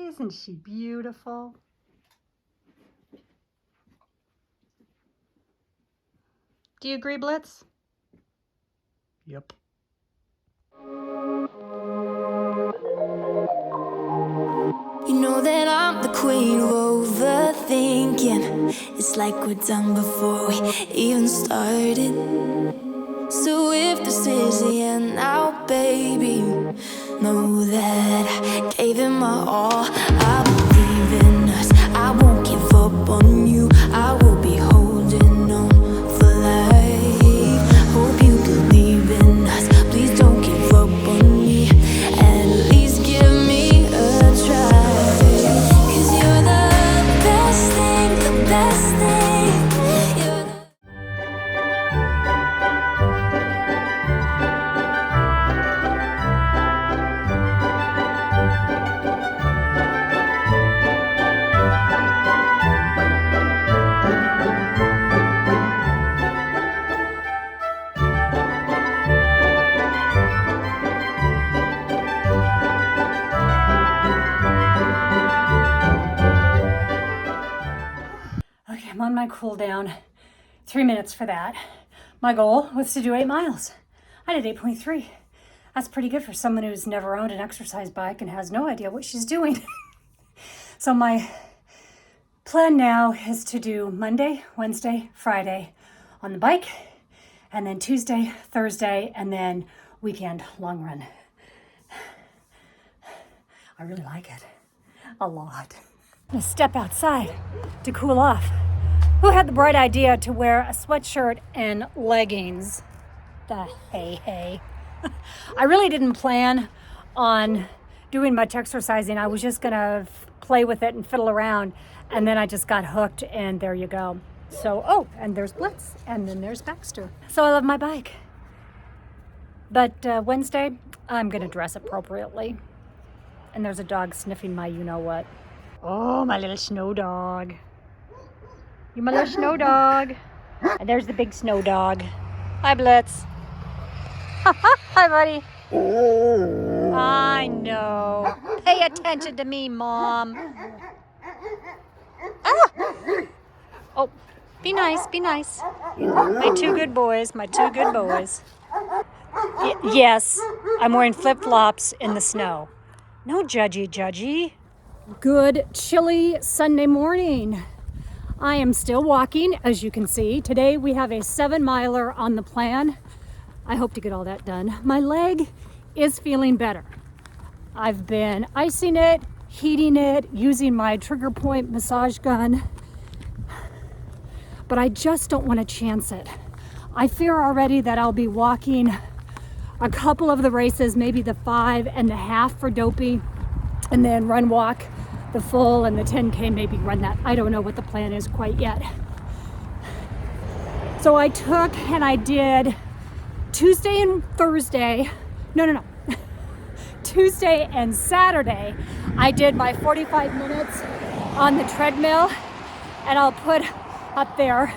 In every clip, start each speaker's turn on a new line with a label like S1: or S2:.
S1: Isn't she beautiful? Do you agree, Blitz? Yep.
S2: You know that I'm the queen of overthinking. It's like we're done before we even started. So if this is the end now, baby, know that I gave it my all. I believe in us, I won't give up on you. I will be holding on for life. Hope you believe in us, please don't give up on me. At least give me a try. 'Cause you're the best thing, the best thing. You're the
S1: Okay, I'm on my cool down. 3 minutes for that. My goal was to do 8 miles. I did 8.3. That's pretty good for someone who's never owned an exercise bike and has no idea what she's doing. So my plan now is to do Monday, Wednesday, Friday on the bike, and then Tuesday, Thursday, and then weekend long run. I really like it a lot. I'm gonna step outside to cool off. Who had the bright idea to wear a sweatshirt and leggings? The hey. I really didn't plan on doing much exercising. I was just gonna play with it and fiddle around, and then I just got hooked, and there you go. So, oh, and there's Blitz, and then there's Baxter. So I love my bike. But Wednesday, I'm gonna dress appropriately. And there's a dog sniffing my you-know-what. Oh, my little snow dog. You're my little snow dog. And there's the big snow dog. Hi, Blitz. Hi, buddy. I know. Pay attention to me, Mom. Ah! Oh, be nice, be nice. My two good boys, Yes, I'm wearing flip-flops in the snow. No judgy. Good chilly Sunday morning. I am still walking, as you can see. Today we have a 7-miler on the plan. I hope to get all that done. My leg is feeling better. I've been icing it, heating it, using my trigger point massage gun, but I just don't want to chance it. I fear already that I'll be walking a couple of the races, maybe the 5.5 for Dopey, and then run walk the full, and the 10K maybe run that. I don't know what the plan is quite yet. So I took and I did Tuesday and Thursday. No. Tuesday and Saturday, I did my 45 minutes on the treadmill, and I'll put up there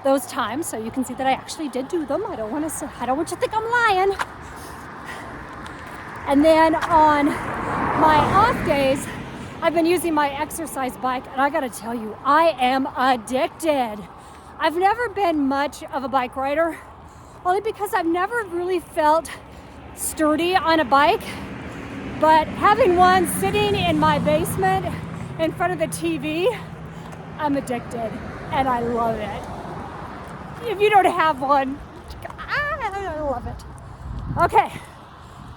S1: those times so you can see that I actually did do them. I don't want you to think I'm lying. And then on my off days, I've been using my exercise bike, and I gotta tell you, I am addicted. I've never been much of a bike rider, only because I've never really felt sturdy on a bike. But having one sitting in my basement in front of the TV, I'm addicted, and I love it. If you don't have one, I love it. Okay,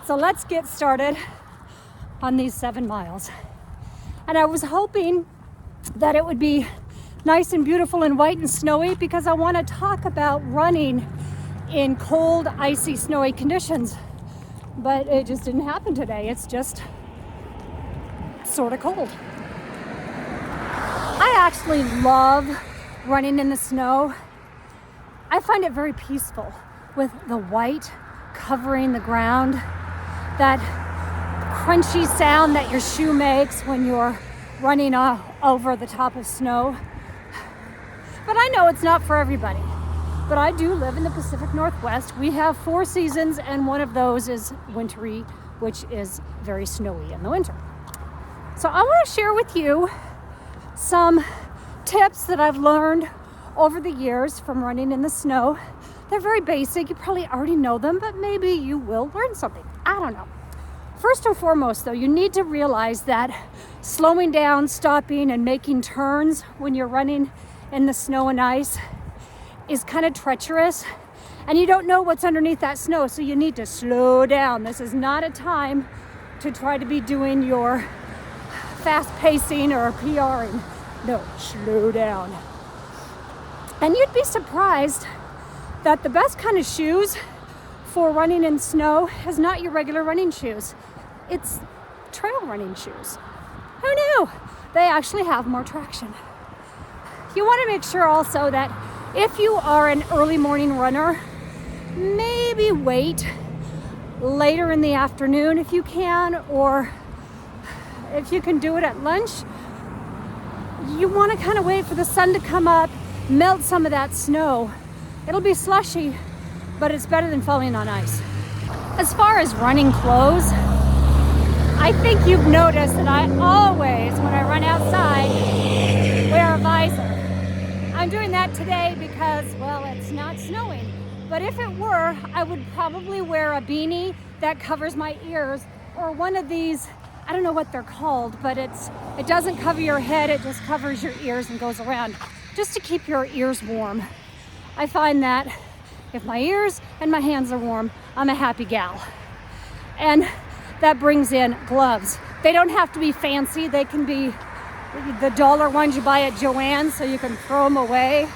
S1: so let's get started on these 7 miles. And I was hoping that it would be nice and beautiful and white and snowy, because I want to talk about running in cold, icy, snowy conditions. But it just didn't happen today. It's just sort of cold. I actually love running in the snow. I find it very peaceful with the white covering the ground, that crunchy sound that your shoe makes when you're running over the top of snow. But I know it's not for everybody. But I do live in the Pacific Northwest. We have 4 seasons, and one of those is wintry, which is very snowy in the winter. So I want to share with you some tips that I've learned over the years from running in the snow. They're very basic. You probably already know them, but maybe you will learn something. I don't know. First and foremost, though, you need to realize that slowing down, stopping, and making turns when you're running in the snow and ice is kind of treacherous, and you don't know what's underneath that snow, so you need to slow down. This is not a time to try to be doing your fast pacing or PRing. No, slow down. And you'd be surprised that the best kind of shoes for running in snow is not your regular running shoes. It's trail running shoes. Who knew? They actually have more traction. You want to make sure also that if you are an early morning runner, maybe wait later in the afternoon if you can, or if you can do it at lunch. You want to kind of wait for the sun to come up, melt some of that snow. It'll be slushy, but it's better than falling on ice. As far as running clothes, I think you've noticed that I always, when I run outside, wear a visor. I'm doing that today because, well, it's not snowing. But if it were, I would probably wear a beanie that covers my ears, or one of these, I don't know what they're called, but it doesn't cover your head, it just covers your ears and goes around, just to keep your ears warm. I find that if my ears and my hands are warm, I'm a happy gal. And that brings in gloves. They don't have to be fancy. They can be the dollar ones you buy at Joann's so you can throw them away,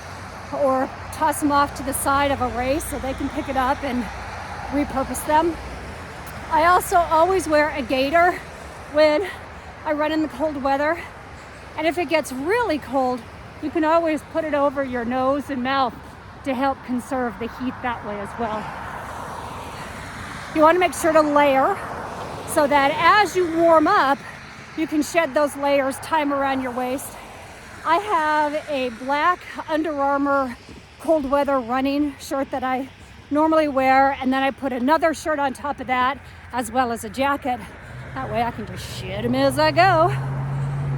S1: or toss them off to the side of a race so they can pick it up and repurpose them. I also always wear a gaiter when I run in the cold weather. And if it gets really cold, you can always put it over your nose and mouth to help conserve the heat that way as well. You want to make sure to layer so that as you warm up, you can shed those layers, tie them around your waist. I have a black Under Armour cold weather running shirt that I normally wear, and then I put another shirt on top of that, as well as a jacket. That way I can just shed them as I go.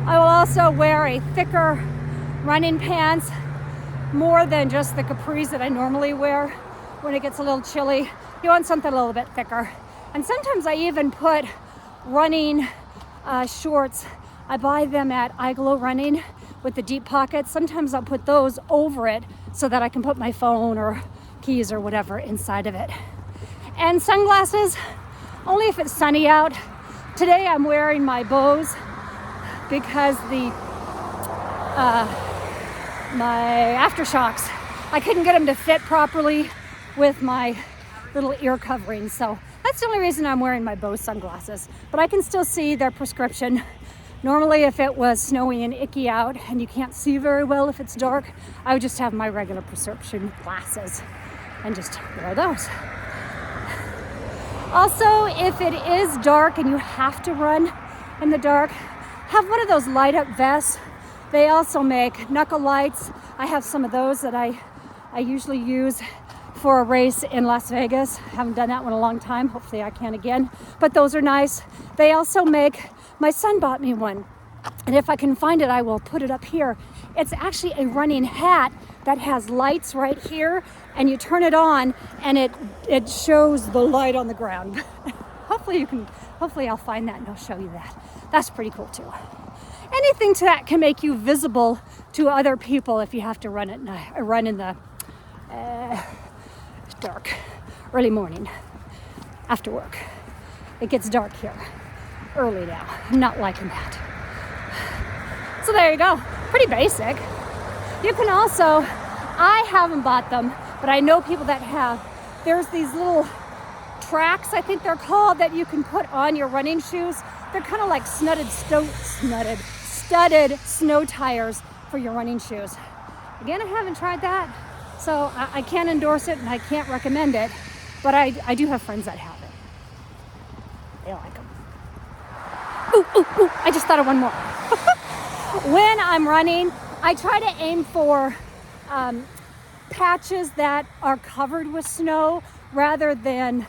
S1: I will also wear a thicker running pants, more than just the capris that I normally wear when it gets a little chilly. You want something a little bit thicker. And sometimes I even put running shorts. I buy them at iGlow Running with the deep pockets. Sometimes I'll put those over it so that I can put my phone or keys or whatever inside of it. And sunglasses, only if it's sunny out. Today I'm wearing my Bose because my aftershocks, I couldn't get them to fit properly with my little ear covering. So that's the only reason I'm wearing my Bose sunglasses. But I can still see their prescription. Normally, if it was snowy and icky out and you can't see very well if it's dark, I would just have my regular prescription glasses and just wear those. Also, if it is dark and you have to run in the dark, have one of those light up vests. They also make knuckle lights. I have some of those that I usually use for a race in Las Vegas. Haven't done that one in a long time. Hopefully I can again. But those are nice. They also make, my son bought me one. And if I can find it, I will put it up here. It's actually a running hat that has lights right here, and you turn it on and it shows the light on the ground. Hopefully I'll find that and I'll show you that. That's pretty cool too. Anything to that can make you visible to other people if you have to run at night, run in the dark, early morning, after work. It gets dark here early now. I'm not liking that. So there you go. Pretty basic. You can also, I haven't bought them, but I know people that have. There's these little tracks, I think they're called, that you can put on your running shoes. They're kind of like studded snow tires for your running shoes. Again, I haven't tried that, so I can't endorse it and I can't recommend it, but I do have friends that have it. They like them. Ooh, I just thought of one more. When I'm running, I try to aim for patches that are covered with snow rather than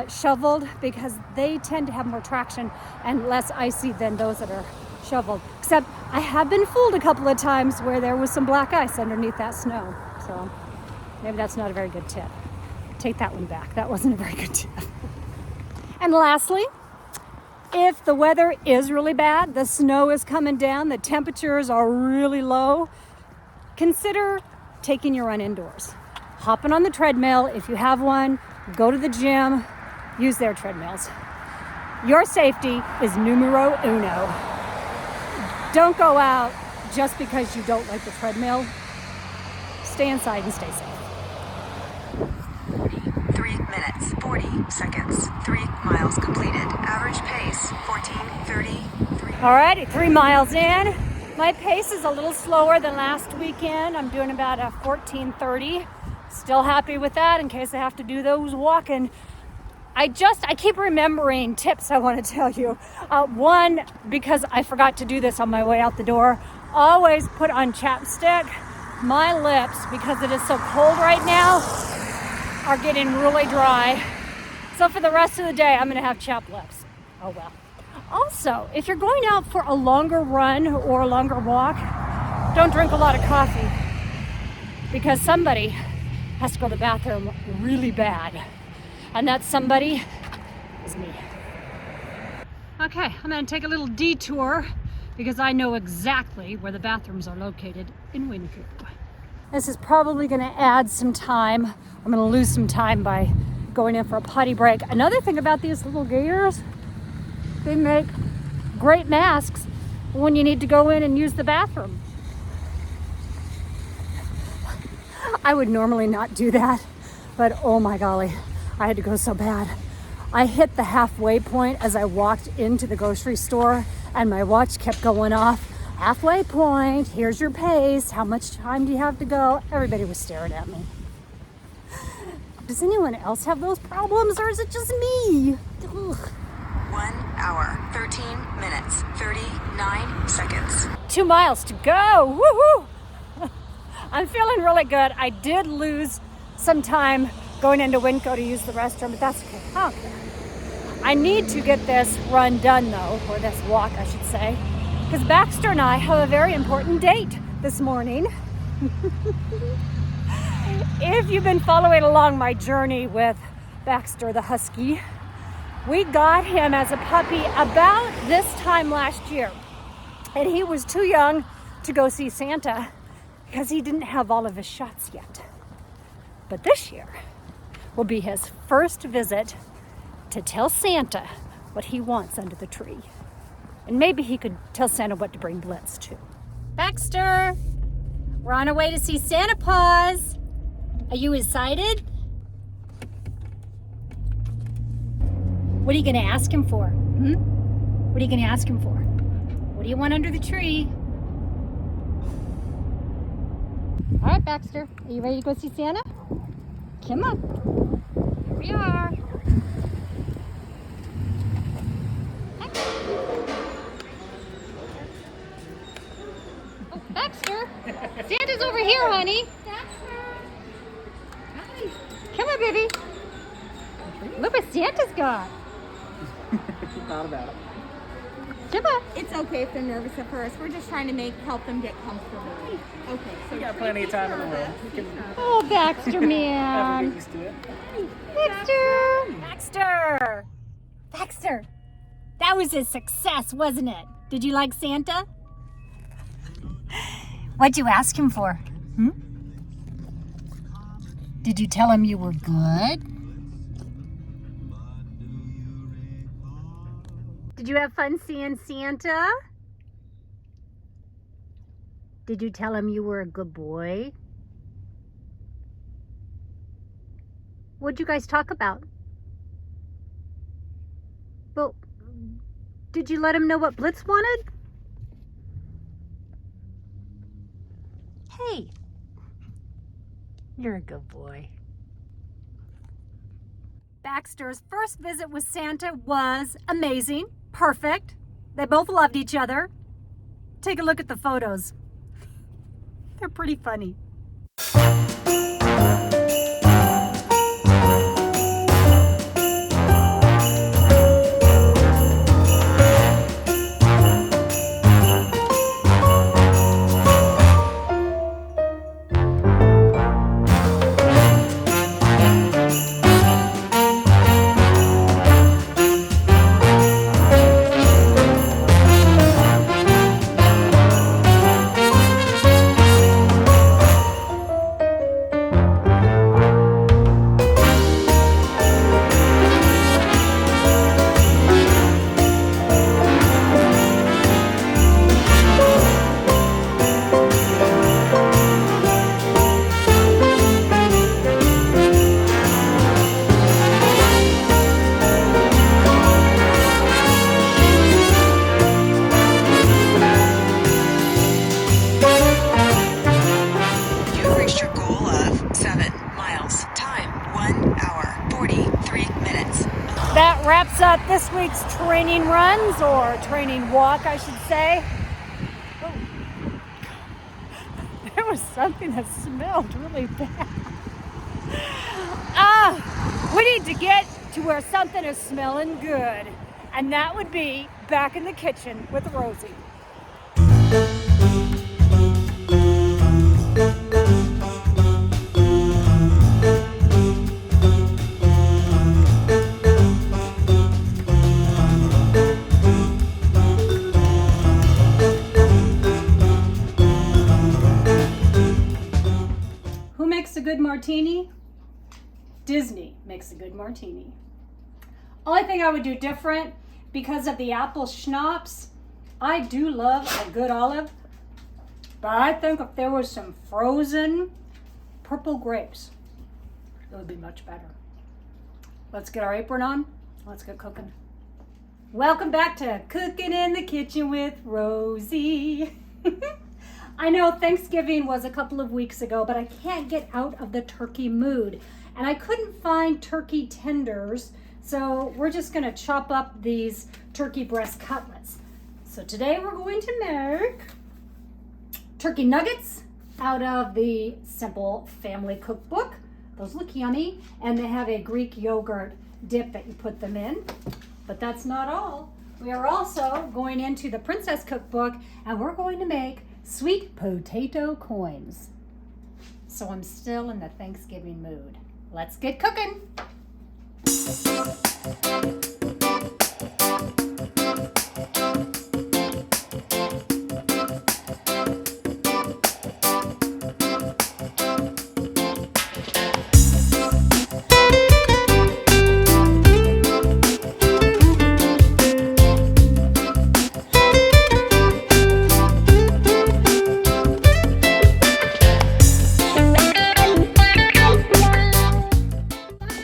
S1: shoveled because they tend to have more traction and less icy than those that are shoveled. Except I have been fooled a couple of times where there was some black ice underneath that snow. So maybe that's not a very good tip. Take that one back. That wasn't a very good tip. And lastly, if the weather is really bad, the snow is coming down, the temperatures are really low, consider taking your run indoors. Hopping on the treadmill if you have one, go to the gym, use their treadmills. Your safety is numero uno. Don't go out just because you don't like the treadmill. Stay inside and stay safe.
S3: 3 minutes, 40 seconds, 3 miles completed. Average pace, 14:30.
S1: Alrighty, 3 miles in. My pace is a little slower than last weekend. I'm doing about a 14:30. Still happy with that in case I have to do those walking. I keep remembering tips I want to tell you. One, because I forgot to do this on my way out the door, always put on chapstick. My lips, because it is so cold right now, are getting really dry. So for the rest of the day, I'm going to have chapped lips. Oh well. Also, if you're going out for a longer run or a longer walk, don't drink a lot of coffee because somebody has to go to the bathroom really bad. And that somebody is me. Okay, I'm going to take a little detour because I know exactly where the bathrooms are located in Windview. This is probably going to add some time. I'm going to lose some time by going in for a potty break. Another thing about these little gators, they make great masks when you need to go in and use the bathroom. I would normally not do that, but oh my golly, I had to go so bad. I hit the halfway point as I walked into the grocery store and my watch kept going off. Halfway point, here's your pace, how much time do you have to go? Everybody was staring at me. Does anyone else have those problems or is it just me? Ugh.
S3: 1 hour, 13 minutes, 39 seconds.
S1: 2 miles to go, woohoo! I'm feeling really good. I did lose some time going into Winco to use the restroom, but that's okay. Okay. I need to get this run done though, or this walk I should say, because Baxter and I have a very important date this morning. If you've been following along my journey with Baxter the Husky, we got him as a puppy about this time last year, and he was too young to go see Santa because he didn't have all of his shots yet. But this year will be his first visit to tell Santa what he wants under the tree. And maybe he could tell Santa what to bring Blitz too. Baxter, we're on our way to see Santa Paws. Are you excited? What are you gonna ask him for? What are you gonna ask him for? What do you want under the tree? All right, Baxter, are you ready to go see Santa? Come on. Here we are. Oh, Baxter, Santa's over here, honey. Baxter. Hi. Come on, baby. Look what Santa's got.
S4: Not about it.
S1: Come on.
S5: It's okay if they're nervous at first. We're just trying to help them get comfortable. Okay, so
S4: We got plenty of time in the world. We can
S1: Oh, Baxter,
S4: have to
S1: man.
S4: get used to it.
S1: Baxter! Baxter! Baxter! That was a success, wasn't it? Did you like Santa? What'd you ask him for? Did you tell him you were good? Did you have fun seeing Santa? Did you tell him you were a good boy? What'd you guys talk about? Well, did you let him know what Blitz wanted? Hey, you're a good boy. Baxter's first visit with Santa was amazing, perfect. They both loved each other. Take a look at the photos. They're pretty funny. week's training runs, or training walk, I should say. Oh. There was something that smelled really bad. We need to get to where something is smelling good, and that would be back in the kitchen with Rosie. Who makes a good martini? Disney makes a good martini. Only thing I would do different, because of the apple schnapps, I do love a good olive, but I think if there was some frozen purple grapes, it would be much better. Let's get our apron on. Let's get cooking. Welcome back to Cooking in the Kitchen with Rosie. I know Thanksgiving was a couple of weeks ago, but I can't get out of the turkey mood. And I couldn't find turkey tenders, so we're just gonna chop up these turkey breast cutlets. So today we're going to make turkey nuggets out of the Simple Family Cookbook. Those look yummy, and they have a Greek yogurt dip that you put them in. But that's not all. We are also going into the Princess Cookbook, and we're going to make sweet potato coins. So I'm still in the Thanksgiving mood. Let's get cooking.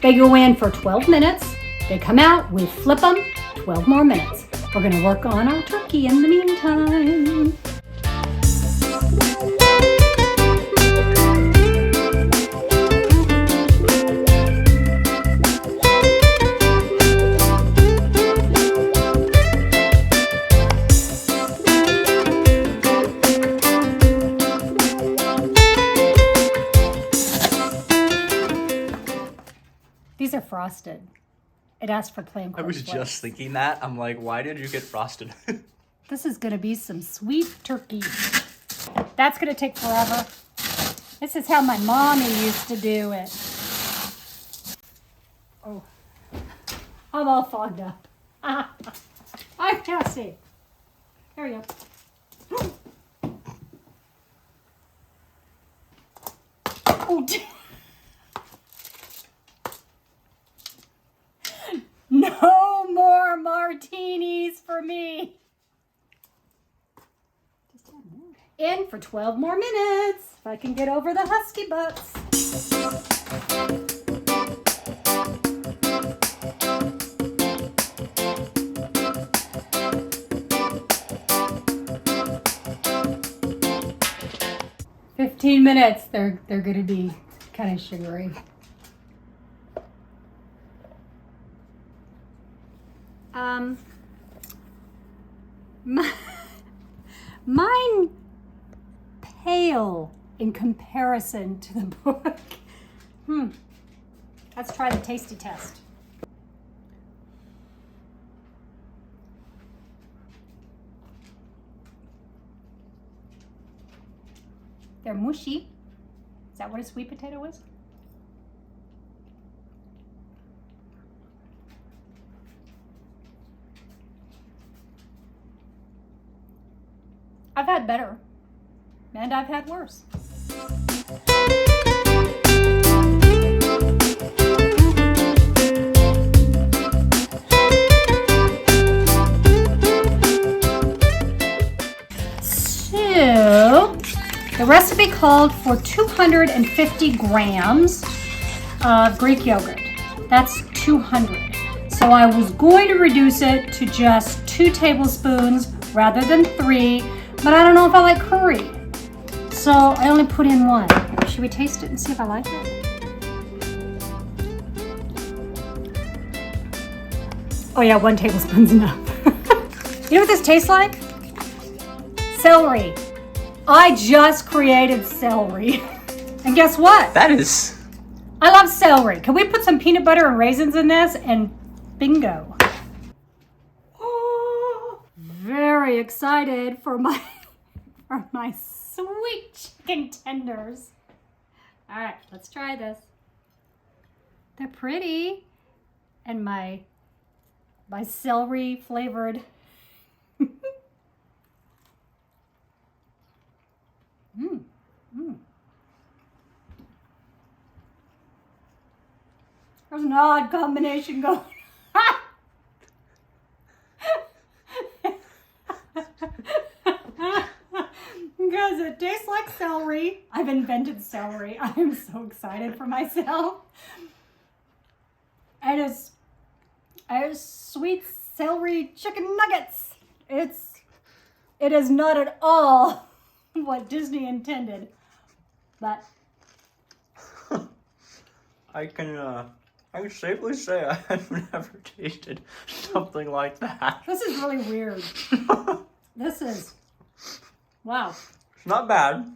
S1: They go in for 12 minutes. They come out, we flip them, 12 more minutes. We're gonna work on our turkey in the meantime. These are frosted. It asked for plain corn
S4: I was
S1: flakes.
S4: just thinking that. I'm like, why did you get frosted?
S1: This is gonna be some sweet turkey. That's gonna take forever. This is how my mommy used to do it. Oh, I'm all fogged up. I can't see. There we go. Oh, no more martinis for me. In for 12 more minutes, if I can get over the husky butts. "15 minutes, they're gonna be kind of sugary. Mine pale in comparison to the book. Let's try the tasty test. They're mushy. Is that what a sweet potato is? I've had better, and I've had worse. So, the recipe called for 250 grams of Greek yogurt. That's 200. So I was going to reduce it to just 2 tablespoons rather than 3. But I don't know if I like curry, so I only put in 1. Should we taste it and see if I like it? Oh yeah, 1 tablespoon's enough. You know what this tastes like? Celery. I just created celery. And guess what?
S4: That is.
S1: I love celery. Can we put some peanut butter and raisins in this? And bingo. Oh, very excited for my sweet chicken tenders. All right, let's try this. They're pretty. And my celery flavored. There's an odd combination going on. Because it tastes like celery. I've invented celery. I am so excited for myself. It is sweet celery chicken nuggets. It is not at all what Disney intended, but
S4: I can safely say I've never tasted something like that.
S1: this is really weird. This is, wow.
S4: It's not bad.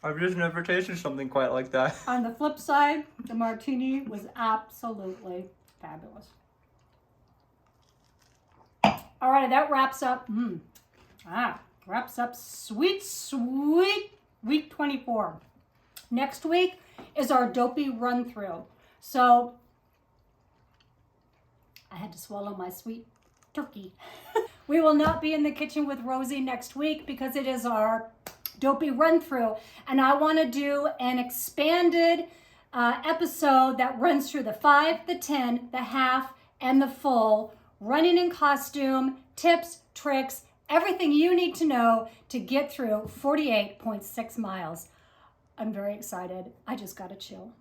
S4: I've just never tasted something quite like that.
S1: On the flip side, the martini was absolutely fabulous. All right, that wraps up. Wraps up sweet week 24. Next week is our Dopey run through. So I had to swallow my sweet turkey. We will not be in the kitchen with Rosie next week because it is our Dopey run through, and I want to do an expanded episode that runs through the 5, the 10, the half, and the full, running in costume, tips, tricks, everything you need to know to get through 48.6 miles. I'm very excited. I just got to chill.